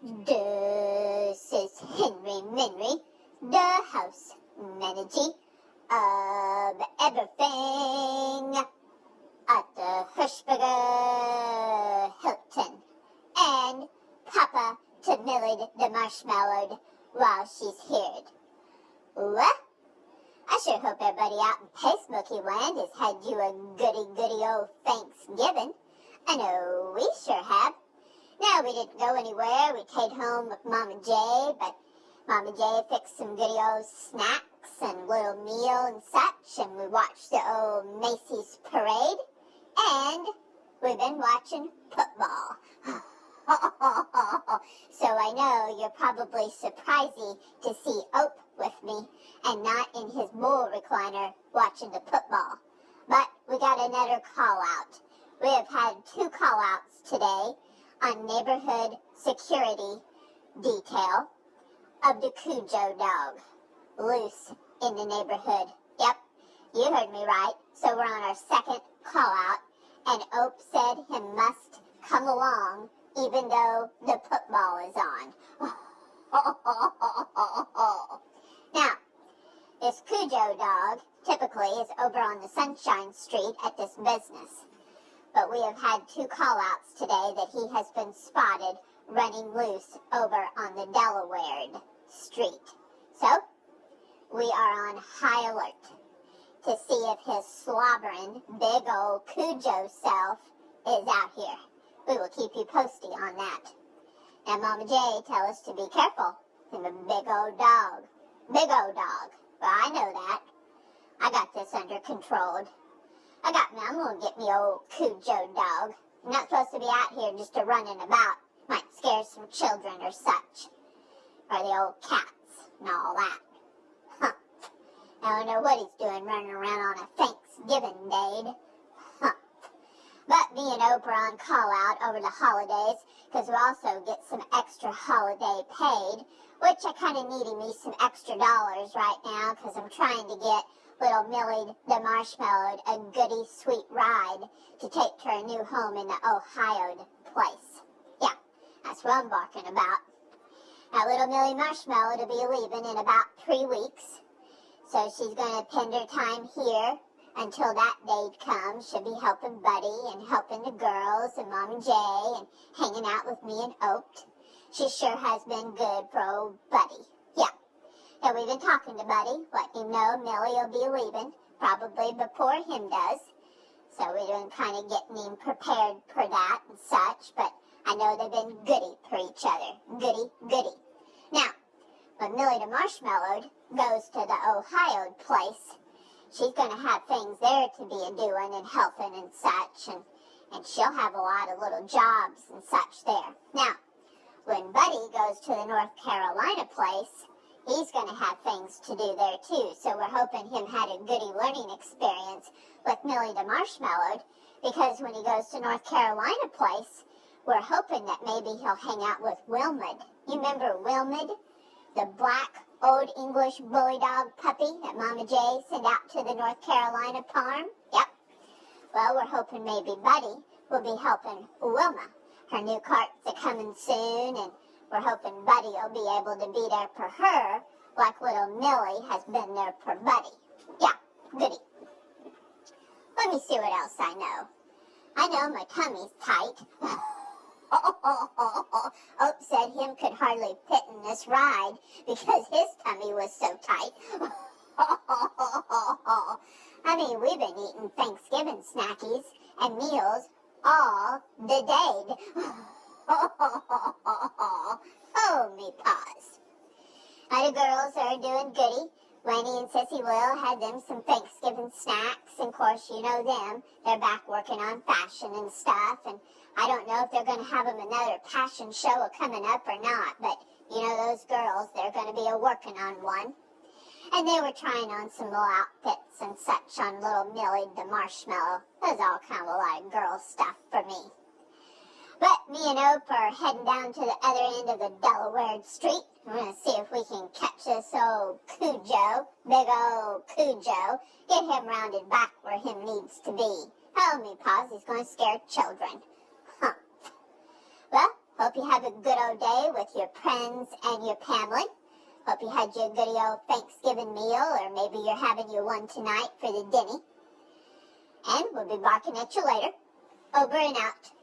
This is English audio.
This is Henry Minry, the house manager of everything at the Hirschberger Hilton, and Papa to Millie the Marshmallow while she's here. What? I sure hope everybody out in Facebooky land has had you a goody old Thanksgiving. I know we sure have. No, we didn't go anywhere. We stayed home with Mama J, but Mama J fixed some goody old snacks and little meal and such, and we watched the old Macy's parade, and we've been watching football. So I know you're probably surprised to see Ope with me and not in his bull recliner watching the football. But we got another call out. We have had 2 call outs today on neighborhood security detail of the Cujo dog loose in the neighborhood. Yep, you heard me right. So we're on our 2nd call out, and Ope said he must come along even though the football is on. Now, this Cujo dog typically is over on the Sunshine Street at this business. But we have had 2 call-outs today that he has been spotted running loose over on the Delaware Street. So, we are on high alert to see if his slobbering, big old Cujo self is out here. We will keep you posted on that. Now, Mama J tell us to be careful. He's a big old dog. Big old dog. Well, I know that. I got this under control. I'm gonna get me old Cujo dog. I'm not supposed to be out here just running about. Might scare some children or such. Or the old cats and all that. Huh. I don't know what he's doing running around on a Thanksgiving day. Huh. But me and Oprah on call out over the holidays, because we also get some extra holiday paid, which I kind of needed me some extra dollars right now, because I'm trying to get little Millie the Marshmallow a goody sweet ride to take to her new home in the Ohio place. Yeah, that's what I'm barking about. Now, little Millie Marshmallow will be leaving in about 3 weeks, so she's going to spend her time here until that date comes. She'll be helping Buddy and helping the girls and Mama J and hanging out with me and Oak. She sure has been good for old Buddy. Yeah. And we've been talking to Buddy, letting him know Millie will be leaving, probably before him does. So we've been kind of getting him prepared for that and such, but I know they've been goody for each other. Goody. Now, when Millie the Marshmallow goes to the Ohio place, she's going to have things there to be doing and helping and such, and she'll have a lot of little jobs and such there. Now, when Buddy goes to the North Carolina place, he's going to have things to do there too, so we're hoping him had a goody learning experience with Millie the Marshmallow, because when he goes to North Carolina place, we're hoping that maybe he'll hang out with Wilmud. You remember Wilmud? The black old English bully dog puppy that Mama J sent out to the North Carolina farm? Yep. Well, we're hoping maybe Buddy will be helping Wilma. Her new carts are coming soon, and we're hoping Buddy will be able to be there for her like little Millie has been there for Buddy. Yeah, goody. Let me see what else I know. I know my tummy's tight. Ope said him could hardly fit in this ride because his tummy was so tight. I mean, we've been eating Thanksgiving snackies and meals all the day. Oh, me paws. The girls are doing goody. Wendy and Sissy Will had them some Thanksgiving snacks, and of course, you know them. They're back working on fashion and stuff, and I don't know if they're going to have them another fashion show coming up or not, but you know those girls, they're going to be working on one. And they were trying on some little outfits and such on little Millie the Marshmallow. It was all kind of a lot of girl stuff for me. But me and Ope are heading down to the other end of the Delaware Street. We're going to see if we can catch this old Cujo, big old Cujo, get him rounded back where him needs to be. Oh, me paws, he's going to scare children. Huh. Well, Hope you have a good old day with your friends and your family. Hope you had your good old Thanksgiving meal, or maybe you're having your one tonight for the dinner. And we'll be barking at you later. Over and out.